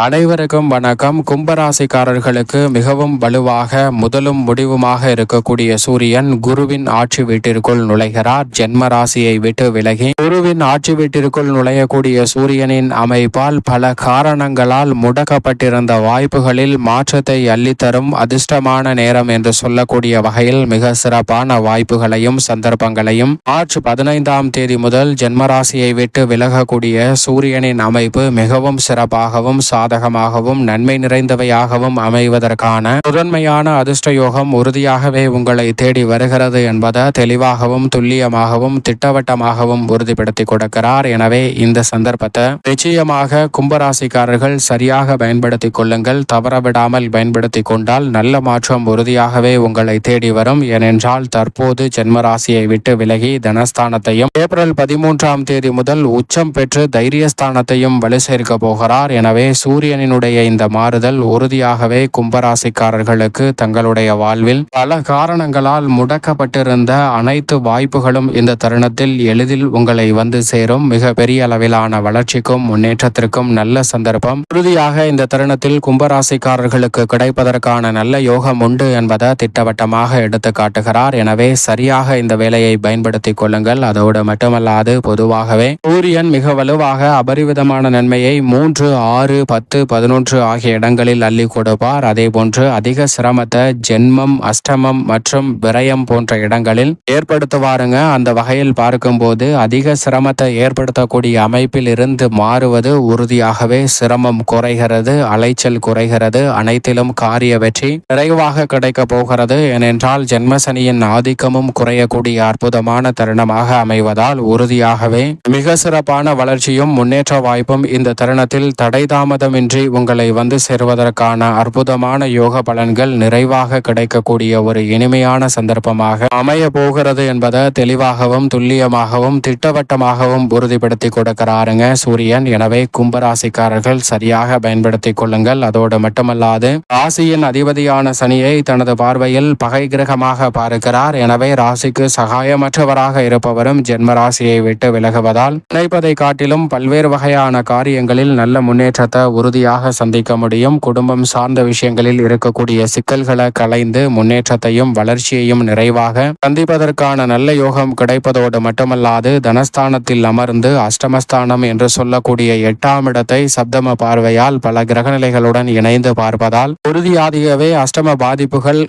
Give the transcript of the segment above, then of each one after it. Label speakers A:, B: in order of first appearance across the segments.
A: அனைவருக்கும் வணக்கம். கும்பராசிக்காரர்களுக்கு மிகவும் வலுவாக முதலும் முடிவுமாக இருக்கக்கூடிய சூரியன் குருவின் ஆட்சி வீட்டிற்குள் நுழைகிறார். ஜென்ம ராசியை விட்டு விலகி குருவின் ஆட்சி வீட்டிற்குள் நுழையக்கூடிய சூரியனின் அமைப்பால் பல காரணங்களால் முடக்கப்பட்டிருந்த வாய்ப்புகளில் மாற்றத்தை அள்ளித்தரும் அதிர்ஷ்டமான நேரம் என்று சொல்லக்கூடிய வகையில் மிக சிறப்பான வாய்ப்புகளையும் சந்தர்ப்பங்களையும் மார்ச் 15ஆம் தேதி முதல் ஜென்மராசியை விட்டு விலகக்கூடிய சூரியனின் அமைப்பு மிகவும் சிறப்பாகவும் சாதகமாகவும் நன்மை நிறைந்தவையாகவும் அமைவதற்கான முதன்மையான அதிர்ஷ்ட யோகம் உறுதியாகவே உங்களை தேடி வருகிறது என்பதை தெளிவாகவும் துல்லியமாகவும் திட்டவட்டமாகவும் உறுதிப்படுத்தி கொடுக்கிறார். எனவே இந்த சந்தர்ப்பத்தை நிச்சயமாக கும்பராசிக்காரர்கள் சரியாக பயன்படுத்திக் கொள்ளுங்கள். தவறவிடாமல் பயன்படுத்திக் கொண்டால் நல்ல மாற்றம் உறுதியாகவே உங்களை தேடி வரும். ஏனென்றால் தற்போது ஜென்மராசியை விட்டு விலகி தனஸ்தானத்தையும் ஏப்ரல் 13ஆம் தேதி முதல் உச்சம் பெற்று தைரியஸ்தானத்தையும் வலு சேர்க்க போகிறார். எனவே சூரியனினுடைய இந்த மாறுதல் உறுதியாகவே கும்பராசிக்காரர்களுக்கு தங்களுடைய வாழ்வில் பல காரணங்களால் முடக்கப்பட்டிருந்த அனைத்து வாய்ப்புகளும் இந்த தருணத்தில் எளிதில் உங்களை வந்து சேரும். மிக பெரிய அளவிலான வளர்ச்சிக்கும் முன்னேற்றத்திற்கும் நல்ல சந்தர்ப்பம் உறுதியாக இந்த தருணத்தில் கும்பராசிக்காரர்களுக்கு கிடைப்பதற்கான நல்ல யோகம் உண்டு என்பதை திட்டவட்டமாக எடுத்து காட்டுகிறார். எனவே சரியாக இந்த வேலையை பயன்படுத்திக் கொள்ளுங்கள். அதோடு மட்டுமல்லாது பொதுவாகவே சூரியன் மிக வலுவாக அபரிவிதமான நன்மையை 3, 6, 10, 11 ஆகிய இடங்களில் அள்ளி கொடுப்பார். அதே போன்று அதிக சிரமத்தை ஜென்மம், அஷ்டமம் மற்றும் விரயம் போன்ற இடங்களில் ஏற்படுத்துவாருங்க. அந்த வகையில் பார்க்கும்போது அதிக சிரமத்தை ஏற்படுத்தக்கூடிய அமைப்பில் இருந்து மாறுவது உறுதியாகவே சிரமம் குறைகிறது, அலைச்சல் குறைகிறது, அனைத்திலும் காரிய வெற்றி நிறைவாக கிடைக்க போகிறது. ஏனென்றால் ஜென்மசனியின் ஆதிக்கமும் குறையக்கூடிய அற்புதமான தருணமாக அமைவதால் உறுதியாகவே மிக சிறப்பான வளர்ச்சியும் முன்னேற்ற வாய்ப்பும் இந்த தருணத்தில் தடைதாமதமின்றி உங்களை வந்து சேருவதற்கான அற்புதமான யோக பலன்கள் நிறைவாக கிடைக்கக்கூடிய ஒரு இனிமையான சந்தர்ப்பமாக அமைய போகிறது என்பதை தெளிவாகவும் துல்லியமாகவும் திட்டவட்டமாகவும் உறுதிப்படுத்தி கொடுக்கிறாருங்க சூரியன். எனவே கும்பராசிக்காரர்கள் சரியாக பயன்படுத்திக் கொள்ளுங்கள். அதோடு மட்டுமல்லாது ராசியின் அதிபதியான சனியை தனது பார்வையில் பகை கிரகமாக பார்க்கிறார். எனவே ராசிக்கு சகாயமற்றவராக இருப்பவரும் ஜென்ம ராசியை விட்டு விலகுவதால் நினைப்பதை காட்டிலும் பல்வேறு வகையான காரியங்களில் நல்ல முன்னேற்றத்தை உறுதியாக சந்திக்க முடியும். குடும்பம் சார்ந்த விஷயங்களில் இருக்கக்கூடிய சிக்கல்களை களைந்து முன்னேற்றத்தையும் வளர்ச்சியையும் நிறைவாக சந்திப்பதற்கான நல்ல யோகம் கிடைப்பதோடு மட்டுமல்லாது தனஸ்தானத்தில் அமர்ந்து அஷ்டமஸ்தானம் என்று சொல்லக்கூடிய 8ஆம் இடத்தை சப்தம பார்வையால் பல கிரகநிலைகளுடன் இணைந்து பார்ப்பதால் உறுதியாகவே அஷ்டம பாதிப்புகள்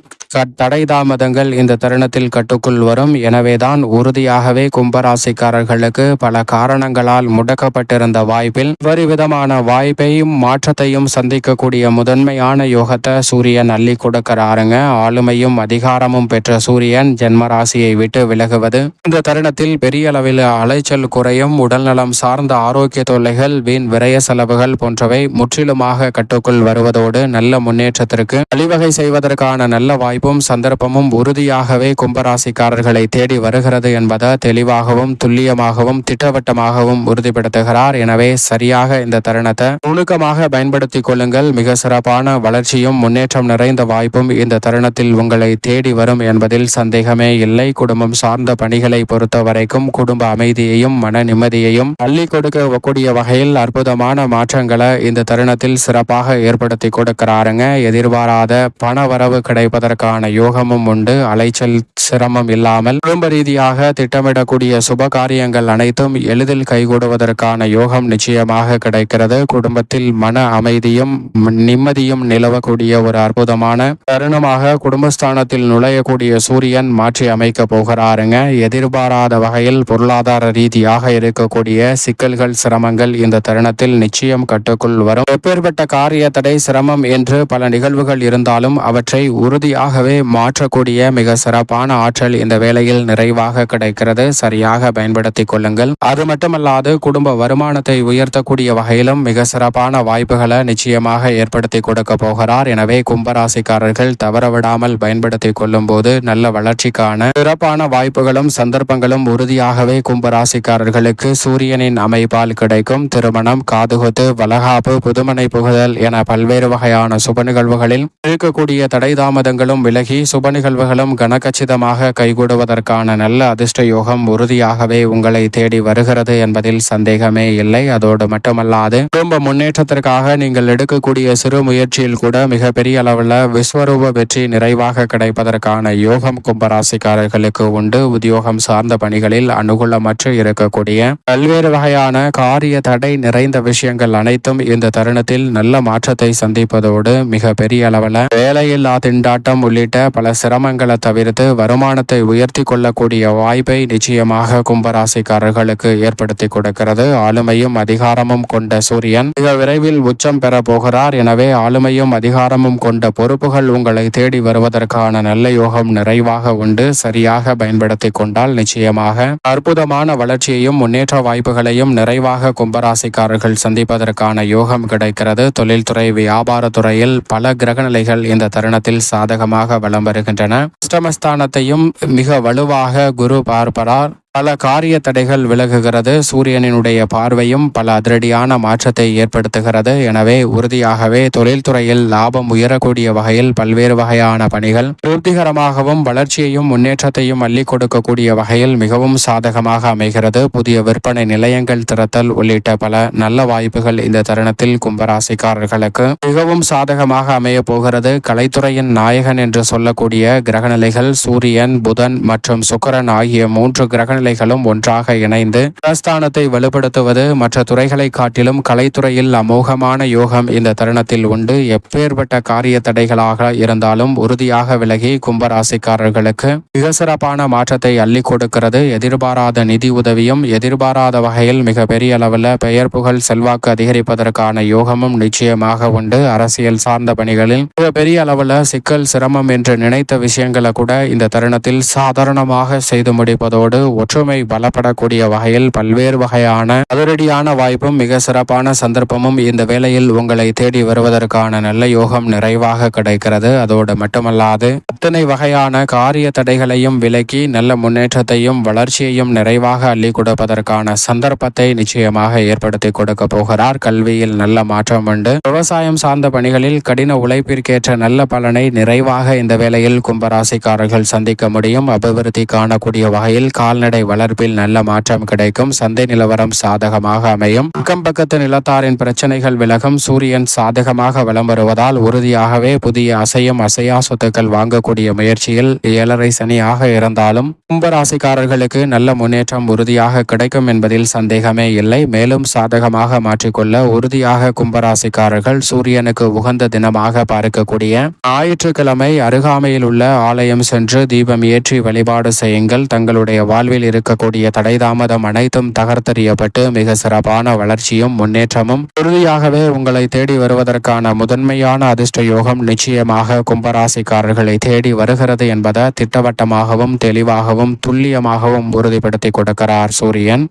A: தடை தாமதங்கள் இந்த தருணத்தில் கட்டுக்குள் வரும். எனவேதான் உறுதியாகவே கும்பராசிக்காரர்களுக்கு பல காரணங்களால் முடக்கப்பட்டிருந்த வாய்ப்பில் விதமான வாய்ப்பையும் மாற்றத்தையும் சந்திக்கக்கூடிய முதன்மையான யோகத்தை சூரியன் அள்ளி கொடுக்கிறாருங்க. ஆளுமையும் அதிகாரமும் பெற்ற சூரியன் ஜென்மராசியை விட்டு விலகுவது இந்த தருணத்தில் பெரிய அளவில் அலைச்சல் குறையும். உடல்நலம் சார்ந்த ஆரோக்கிய தொல்லைகள், வீண் விரய செலவுகள் போன்றவை முற்றிலுமாக கட்டுக்குள் வருவதோடு நல்ல முன்னேற்றத்திற்கு வழிவகை செய்வதற்கான நல்ல வாய்ப்பும் சந்தர்ப்பமும் உறுதியாகவே கும்பராசிக்காரர்களை தேடி வருகிறது என்பதை தெளிவாகவும் துல்லியமாகவும் திட்டவட்டமாகவும் உறுதிப்படுத்துகிறார். எனவே சரியாக இந்த தருணத்தை நுணுக்கமாக பயன்படுத்திக் கொள்ளுங்கள். மிக சிறப்பான வளர்ச்சியும் முன்னேற்றம் நிறைந்த வாய்ப்பும் இந்த தருணத்தில் உங்களை தேடி வரும் என்பதில் சந்தேகமே இல்லை. குடும்பம் சார்ந்த பணிகளை பொறுத்த வரைக்கும் குடும்ப அமைதியையும் மன நிம்மதியையும் அள்ளி கொடுக்கக்கூடிய வகையில் அற்புதமான மாற்றங்களை இந்த தருணத்தில் சிறப்பாக ஏற்படுத்தி கொடுக்கிறாருங்க. எதிர்பாராத பண வரவு கிடைப்பதற்கான யோகமும் உண்டு. அலைச்சல் சிரமம் இல்லாமல் குடும்ப ரீதியாக திட்டமிடக்கூடிய சுப காரியங்கள் அனைத்தும் எளிதில் கைகூடுவதற்கான யோகம் நிச்சயமாக கிடைக்கிறது. குடும்பத்தில் மன அமைதியும் நிம்மதியும் நிலவக்கூடிய ஒரு அற்புதமான தருணமாக குடும்பஸ்தானத்தில் நுழையக்கூடிய சூரியன் மாற்றி அமைக்க போகிறாருங்க. எதிர்பாராத வகையில் பொருளாதார ரீதியாக இருக்கக்கூடிய சிக்கல்கள், சிரமங்கள் இந்த தருணத்தில் நிச்சயம் கட்டுக்குள் வரும். எப்பேற்பட்ட காரிய தடை, சிரமம் என்று பல நிகழ்வுகள் இருந்தாலும் அவற்றை உறுதியாகவே மாற்றக்கூடிய மிக சிறப்பான ஆற்றல் இந்த வேளையில் நிறைவாக கிடைக்கிறது. சரியாக பயன்படுத்திக் கொள்ளுங்கள். அது மட்டுமல்லாது குடும்ப வருமானத்தை உயர்த்தக்கூடிய வகையிலும் மிக சிறப்பான வாய்ப்புகளை நிச்சயமாக ஏற்படுத்தி கொடுக்க போகிறார். எனவே கும்பராசிக்காரர்கள் தவறவிடாமல் பயன்படுத்திக் கொள்ளும் போது நல்ல வளர்ச்சிக்கான சிறப்பான வாய்ப்புகளும் சந்தர்ப்பங்களும் உறுதியாகவே கும்பராசிக்காரர்களுக்கு சூரியனின் அமைப்பால் கிடைக்கும். திருமணம், காதுகுத்து, வளகாப்பு, புதுமனை புகுதல் என பல்வேறு வகையான சுப நிகழ்வுகளில் இருக்கக்கூடிய தடை தாமதங்களும் தடைகளும் விலகி சுப நிகழ்வுகளும் கனகச்சிதமாக கைகூடுவதற்கான நல்ல அதிர்ஷ்ட யோகம் உறுதியாகவே உங்களை தேடி வருகிறது என்பதில் சந்தேகமே இல்லை. அதோடு மட்டுமல்லாது குடும்ப முன்னேற்றத்திற்காக நீங்கள் எடுக்கக்கூடிய சிறு முயற்சியில் கூட மிகப்பெரிய அளவில் விஸ்வரூப வெற்றி நிறைவாக கிடைப்பதற்கான யோகம் கும்பராசிக்காரர்களுக்கு உண்டு. உத்தியோகம் சார்ந்த பணிகளில் அனுகூலமற்று இருக்கக்கூடிய பல்வேறு வகையான காரிய தடை நிறைந்த விஷயங்கள் அனைத்தும் இந்த தருணத்தில் நல்ல மாற்றத்தை சந்திப்பதோடு மிக பெரிய அளவில் வேலையில்லா திண்டாட்டம் உள்ளிட்ட பல சிரமங்களை தவிர்த்து வருமானத்தை உயர்த்தி கொள்ளக்கூடிய வாய்ப்பை நிச்சயமாக கும்பராசிக்காரர்களுக்கு ஏற்படுத்தி கொடுக்கிறது. ஆளுமையும் அதிகாரமும் கொண்ட சூரியன் மிக விரைவில் உச்சம் பெற போகிறார். எனவே ஆளுமையும் அதிகாரமும் கொண்ட பொறுப்புகள் உங்களை தேடி வருவதற்கான நல்ல யோகம் நிறைவாக உண்டு. சரியாக பயன்படுத்தி கொண்டால் நிச்சயமாக அற்புதமான வளர்ச்சியையும் முன்னேற்ற வாய்ப்புகளையும் நிறைவாக கும்பராசிக்காரர்கள் சந்திப்பதற்கான யோகம் கிடைக்கிறது. தொழில்துறை வியாபாரத்துறையில் பல கிரகநிலைகள் இந்த தருணத்தில் சாதகமாக வலம் வருகின்றன. அஷ்டமஸ்தானத்தையும் மிக வலுவாக குரு பார்ப்பரார். பல காரிய தடைகள் விலகுகிறது. சூரியனினுடைய பார்வையும் பல அதிரடியான மாற்றத்தை ஏற்படுத்துகிறது. எனவே உறுதியாகவே தொழில்துறையில் லாபம் உயரக்கூடிய வகையில் பல்வேறு வகையான பணிகள் திருப்திகரமாகவும் வளர்ச்சியையும் முன்னேற்றத்தையும் அள்ளி கொடுக்கக்கூடிய வகையில் மிகவும் சாதகமாக அமைகிறது. புதிய விற்பனை நிலையங்கள் திறத்தல் உள்ளிட்ட பல நல்ல வாய்ப்புகள் இந்த தருணத்தில் கும்பராசிக்காரர்களுக்கு மிகவும் சாதகமாக அமைய போகிறது. கலைத்துறையின் நாயகன் என்று சொல்லக்கூடிய கிரகநிலைகள் சூரியன், புதன் மற்றும் சுக்கிரன் ஆகிய 3 கிரகநிலைகளும் ஒன்றாக இணைந்து பிரஸ்தானத்தை வலுப்படுத்துவது மற்ற துறைகளை காட்டிலும் கலைத்துறையில் அமோகமான யோகம் இந்த தருணத்தில் உண்டு. எப்பேற்பட்ட காரிய தடைகளாக இருந்தாலும் உறுதியாக விலகி கும்பராசிக்காரர்களுக்கு மிக சிறப்பான மாற்றத்தை அள்ளி கொடுக்கிறது. எதிர்பாராத நிதி உதவியும் எதிர்பாராத வகையில் மிக பெரிய அளவில் பெயர் புகழ் செல்வாக்கு அதிகரிப்பதற்கான யோகமும் நிச்சயமாக உண்டு. அரசியல் சார்ந்த பணிகளில் மிக பெரிய அளவில் சிக்கல் சிரமம் என்று நினைத்த விஷயங்களை கூட இந்த தருணத்தில் சாதாரணமாக செய்து முடிப்பதோடு ஒற்றுமை பலப்படக்கூடிய வகையில் பல்வேறு வகையான அதிரடியான வாய்ப்பும் மிக சிறப்பான சந்தர்ப்பமும் இந்த வேளையில் உங்களை தேடி வருவதற்கான நல்ல யோகம் நிறைவாக கிடைக்கிறது. அதோடு மட்டுமல்லாது அத்தனை வகையான காரிய தடைகளையும் விலக்கி நல்ல முன்னேற்றத்தையும் வளர்ச்சியையும் நிறைவாக அள்ளி கொடுப்பதற்கான சந்தர்ப்பத்தை நிச்சயமாக ஏற்படுத்தி கொடுக்க போகிறார். கல்வியில் நல்ல மாற்றம் உண்டு. விவசாயம் சார்ந்த பணிகளில் கடின உழைப்பிற்கேற்ற நல்ல பலனை நிறைவாக இந்த வேளையில் கும்பராசிக்காரர்கள் சந்திக்க முடியும். அபிவிருத்தி காணக்கூடிய வகையில் கால்நடை வளர்ப்பில் நல்ல மாற்றம் கிடைக்கும். சந்தை நிலவரம் சாதகமாக அமையும். அக்கம் பக்கத்து நிலத்தாரின் பிரச்சனைகள் விலகும். சூரியன் சாதகமாக வலம் வருவதால் உறுதியாகவே புதிய அசையும் அசையா சொத்துக்கள் வாங்கக்கூடிய முயற்சியில் 7.5 சனியாக இருந்தாலும் கும்பராசிக்காரர்களுக்கு நல்ல முன்னேற்றம் உறுதியாக கிடைக்கும் என்பதில் சந்தேகமே இல்லை. மேலும் சாதகமாக மாற்றிக்கொள்ள உறுதியாக கும்பராசிக்காரர்கள் சூரியனுக்கு உகந்த தினமாக பார்க்கக்கூடிய ஞாயிற்றுக்கிழமை அருகாமையில் உள்ள ஆலயம் சென்று தீபம் ஏற்றி வழிபாடு செய்யுங்கள். தங்களுடைய வாழ்வில் இருக்கக்கூடிய தடை தாமதம் அனைத்தும் தகர்த்தெறியப்பட்டு மிக சிறப்பான வளர்ச்சியும் முன்னேற்றமும் உறுதியாகவே உங்களை தேடி வருவதற்கான முதன்மையான அதிர்ஷ்ட யோகம் நிச்சயமாக கும்பராசிக்காரர்களை தேடி வருகிறது என்பதை திட்டவட்டமாகவும் தெளிவாகவும் துல்லியமாகவும் உறுதிப்படுத்தி கொடுக்கிறார் சூரியன்.